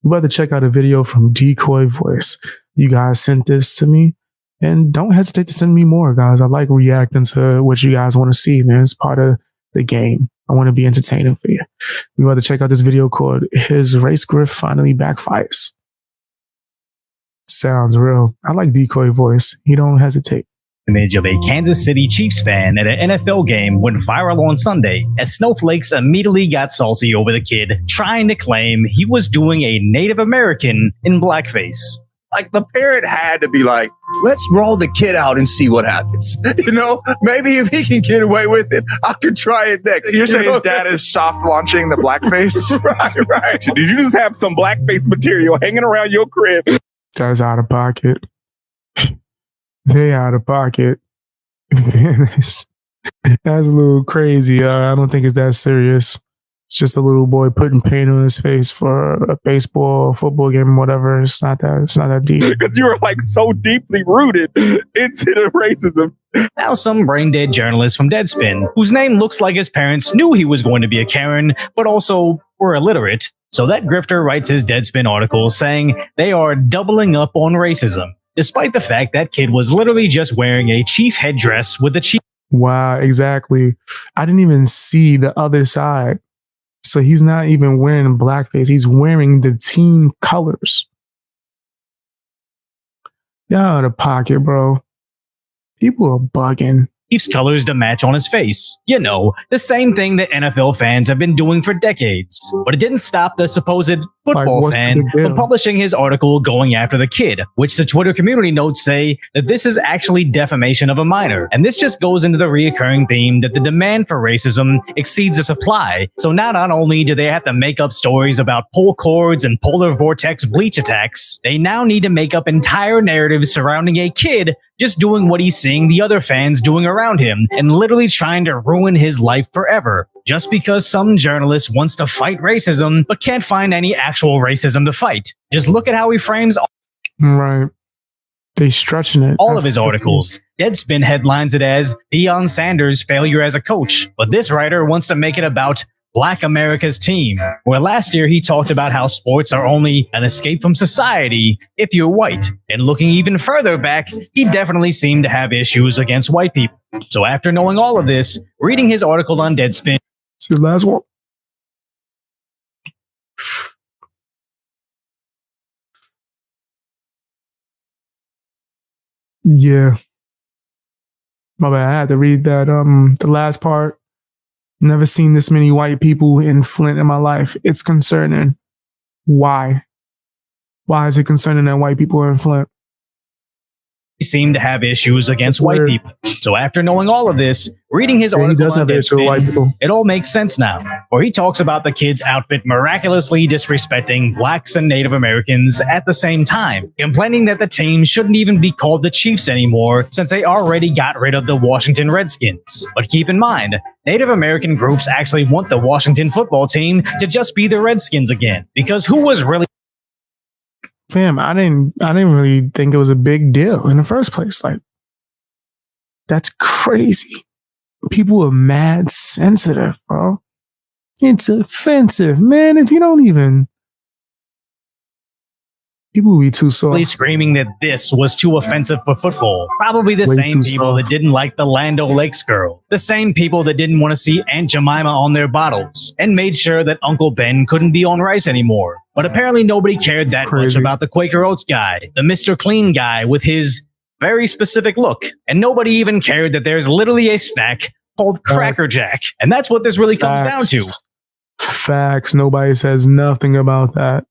You better check out a video from Decoy Voice. You guys sent this to me, and don't hesitate to send me more, guys. I like reacting to what you guys want to see, man. It's part of the game. I want to be entertaining for you. You better check out this video called "His Race Grift Finally Backfires." Sounds real. I like Decoy Voice. He don't hesitate. Image of a Kansas City Chiefs fan at an NFL game went viral on Sunday as snowflakes immediately got salty over the kid trying to claim he was doing a Native American in blackface. Like, the parent had to be like, let's roll the kid out and see what happens. You know, maybe if he can get away with it, I could try it next. You're saying dad is soft launching the blackface? Right. Did you just have some blackface material hanging around your crib? That's out of pocket. They out of pocket. That's a little crazy. I don't think it's that serious. It's just a little boy putting paint on his face for a baseball, football game, whatever. It's not that deep. Because you were like so deeply rooted into the racism. Now some brain-dead journalist from Deadspin, whose name looks like his parents knew he was going to be a Karen, but also were illiterate. So that grifter writes his Deadspin article saying they are doubling up on racism, despite the fact that kid was literally just wearing a chief headdress with the chief. Wow, exactly. I didn't even see the other side. So he's not even wearing blackface. He's wearing the team colors. Y'all out of pocket, bro. People are bugging. Chiefs colors to match on his face. You know, the same thing that NFL fans have been doing for decades. But it didn't stop the supposed football fan from publishing his article going after the kid, which the Twitter community notes say that this is actually defamation of a minor. And this just goes into the reoccurring theme that the demand for racism exceeds the supply. So now not only do they have to make up stories about pull cords and polar vortex bleach attacks, they now need to make up entire narratives surrounding a kid just doing what he's seeing the other fans doing around him and literally trying to ruin his life forever. Just because some journalist wants to fight racism but can't find any actual racism to fight. Just look at how he frames right. They stretching it. All of his articles. Deadspin headlines it as Deion Sanders' failure as a coach, but this writer wants to make it about Black America's team, where last year he talked about how sports are only an escape from society if you're white. And looking even further back, he definitely seemed to have issues against white people. So after knowing all of this, reading his article on Deadspin. See the last one. Yeah. My bad. I had to read that. The last part. Never seen this many white people in Flint in my life. It's concerning. Why? Why is it concerning that white people are in Flint? He seemed to have issues against white people. So after knowing all of this, reading his article on Deadspin, it all makes sense now. Where he talks about the kid's outfit miraculously disrespecting blacks and Native Americans at the same time, complaining that the team shouldn't even be called the Chiefs anymore since they already got rid of the Washington Redskins. But keep in mind, Native American groups actually want the Washington football team to just be the Redskins again, because who was really... Fam, I didn't really think it was a big deal in the first place. Like, that's crazy. People are mad sensitive, bro. It's offensive, man. If you don't even... People will be too soft. Screaming that this was too offensive for football. Probably the same people that didn't like the Land O'Lakes girl. The same people that didn't want to see Aunt Jemima on their bottles. And made sure that Uncle Ben couldn't be on rice anymore. But apparently nobody cared that much about the Quaker Oats guy. The Mr. Clean guy with his very specific look. And nobody even cared that there's literally a snack called Cracker Jack. And that's what this really comes down to. Facts. Nobody says nothing about that.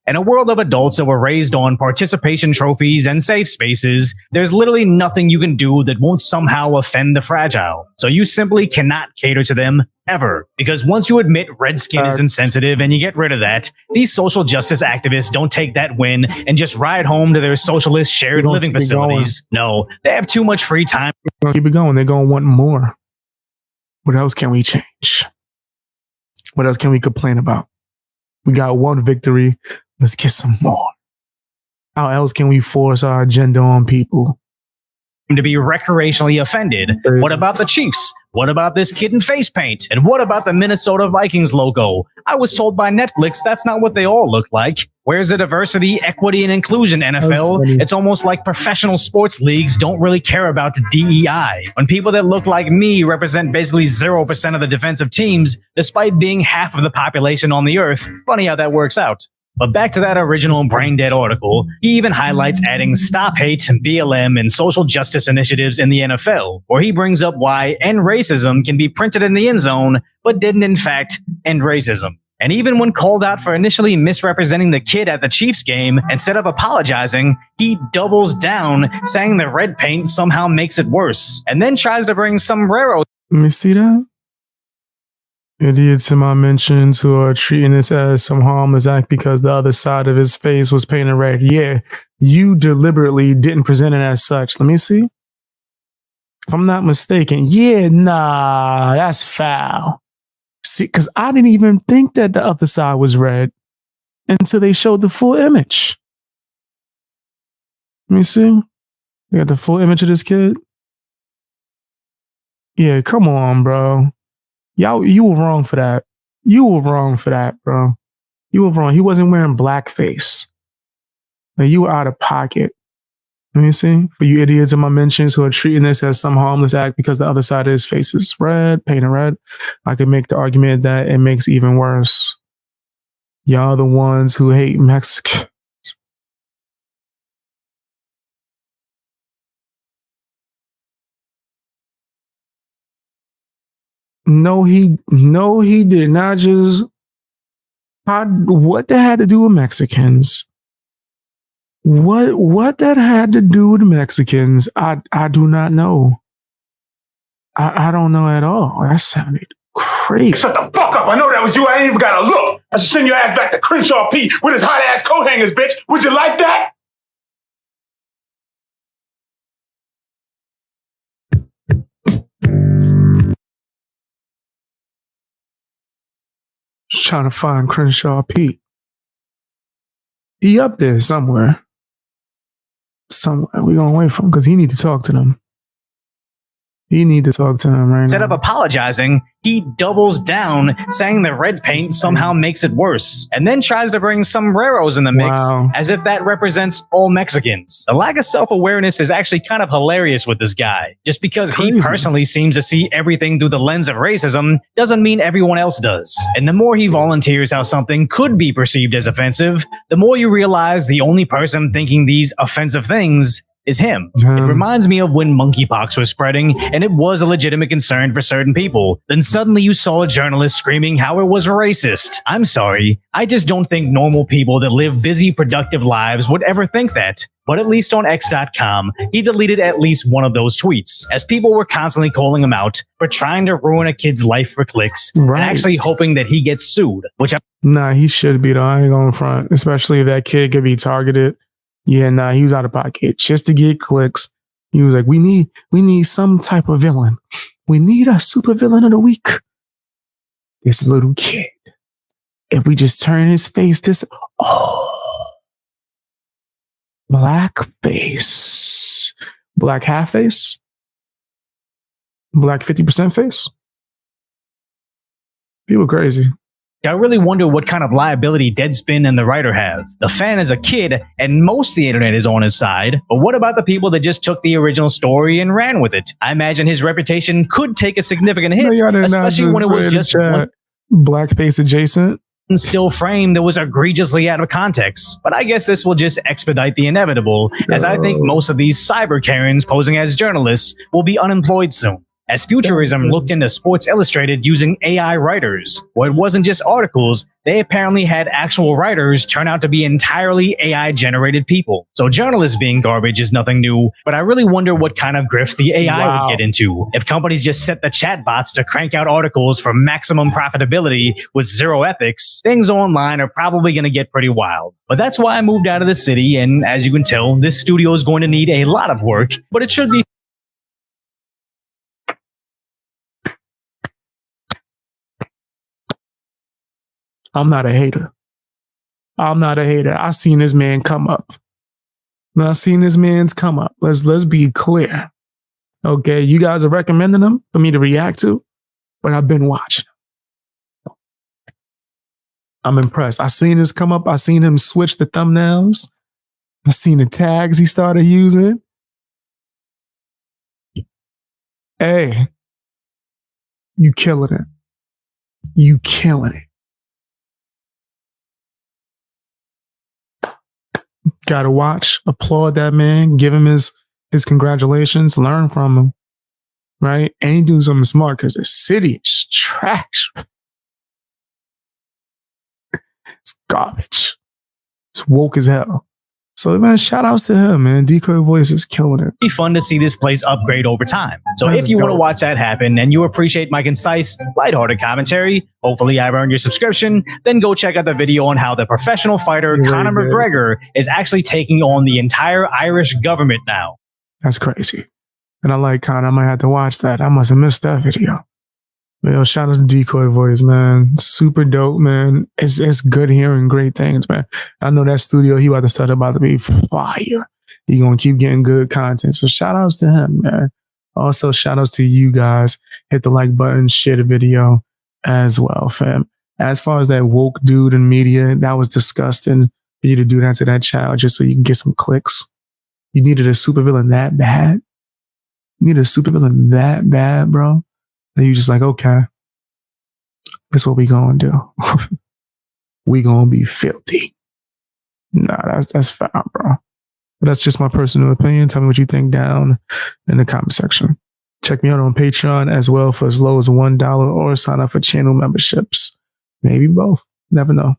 In a world of adults that were raised on participation trophies and safe spaces, there's literally nothing you can do that won't somehow offend the fragile. So you simply cannot cater to them ever. Because once you admit red skin is insensitive and you get rid of that, these social justice activists don't take that win and just ride home to their socialist shared living facilities. No, they have too much free time. Keep it going. They're going to want more. What else can we change? What else can we complain about? We got one victory. Let's get some more. How else can we force our agenda on people? To be recreationally offended. What about the Chiefs? What about this kid in face paint? And what about the Minnesota Vikings logo? I was told by Netflix that's not what they all look like. Where's the diversity, equity, and inclusion, NFL? It's almost like professional sports leagues don't really care about DEI. When people that look like me represent basically 0% of the defensive teams, despite being half of the population on the earth, funny how that works out. But back to that original brain dead article, he even highlights adding stop hate, BLM, and social justice initiatives in the NFL, where he brings up why end racism can be printed in the end zone, but didn't in fact end racism. And even when called out for initially misrepresenting the kid at the Chiefs game, instead of apologizing, he doubles down, saying the red paint somehow makes it worse, and then tries to bring sombrero. Let me see that. Idiots in my mentions who are treating this as some harmless act because the other side of his face was painted red. Yeah, you deliberately didn't present it as such. Let me see. If I'm not mistaken, yeah, nah, that's foul. See, because I didn't even think that the other side was red until they showed the full image. Let me see. They got the full image of this kid. Yeah, come on, bro. Y'all, you were wrong for that. You were wrong for that, bro. You were wrong. He wasn't wearing blackface. Like, you were out of pocket. Let me see. For you idiots in my mentions who are treating this as some harmless act because the other side of his face is red, painted red, I could make the argument that it makes it even worse. Y'all the ones who hate Mexico. No, he did not just. What that had to do with Mexicans? What that had to do with Mexicans? I do not know. I don't know at all. That sounded crazy. Shut the fuck up! I know that was you. I ain't even gotta look. I should send your ass back to Crenshaw P with his hot ass coat hangers, bitch. Would you like that? Just trying to find Crenshaw Pete. He up there somewhere. Somewhere. We're gonna wait for him because he need to talk to them. He need to talk to him right Instead now. of apologizing, he doubles down, saying the red paint somehow makes it worse, and then tries to bring sombreros in the mix, as if that represents all Mexicans. The lack of self-awareness is actually kind of hilarious with this guy. Just because he personally seems to see everything through the lens of racism doesn't mean everyone else does. And the more he volunteers how something could be perceived as offensive, the more you realize the only person thinking these offensive things is him. It reminds me of when monkeypox was spreading and it was a legitimate concern for certain people. Then suddenly you saw a journalist screaming how it was racist. I'm sorry. I just don't think normal people that live busy, productive lives would ever think that. But at least on X.com, he deleted at least one of those tweets, as people were constantly calling him out for trying to ruin a kid's life for clicks and actually hoping that he gets sued, Nah, he should be though. I ain't going front, especially if that kid could be targeted. Yeah, nah, he was out of pocket just to get clicks. He was like, we need some type of villain. We need a super villain of the week. This little kid. If we just turn his face black face, black half face, black 50% face. People crazy. I really wonder what kind of liability Deadspin and the writer have. The fan is a kid, and most of the internet is on his side. But what about the people that just took the original story and ran with it? I imagine his reputation could take a significant hit, especially when it was just blackface adjacent. Still frame that was egregiously out of context. But I guess this will just expedite the inevitable, as I think most of these cyber Karens posing as journalists will be unemployed soon. As Futurism looked into Sports Illustrated using AI writers, where it wasn't just articles, they apparently had actual writers turn out to be entirely AI-generated people. So journalists being garbage is nothing new, but I really wonder what kind of grift the AI would get into. If companies just set the chatbots to crank out articles for maximum profitability with zero ethics, things online are probably going to get pretty wild. But that's why I moved out of the city, and as you can tell, this studio is going to need a lot of work, but it should be I'm not a hater. I seen this man come up. Let's be clear. Okay, you guys are recommending him for me to react to, but I've been watching. I'm impressed. I seen this come up. I seen him switch the thumbnails. I seen the tags he started using. Hey, you killing it. You killing it. Gotta watch, applaud that man, give him his congratulations, learn from him, right? And he doing something smart because the city is trash. It's garbage. It's woke as hell. So, man, shout outs to him, man. Decoy Voice is killing it. Be fun to see this place upgrade over time. So That's if you want to dope. watch that happen and you appreciate my concise, lighthearted commentary, hopefully I've earned your subscription, then go check out the video on how the professional fighter You really Conor did. McGregor is actually taking on the entire Irish government now. That's crazy. And I like Conor. I might have to watch that. I must have missed that video. But yo, shout out to Decoy Voice, man. Super dope, man. It's good hearing great things, man. I know that studio he about to start about to be fire. He gonna keep getting good content. So shout outs to him, man. Also, shout outs to you guys. Hit the like button, share the video as well, fam. As far as that woke dude in media, that was disgusting for you to do that to that child just so you can get some clicks. You needed a supervillain that bad? You needed a supervillain that bad, bro? And you just like, okay, that's what we gonna do. We gonna be filthy. Nah, that's foul, bro. But that's just my personal opinion. Tell me what you think down in the comment section. Check me out on Patreon as well for as low as $1 or sign up for channel memberships. Maybe both. Never know.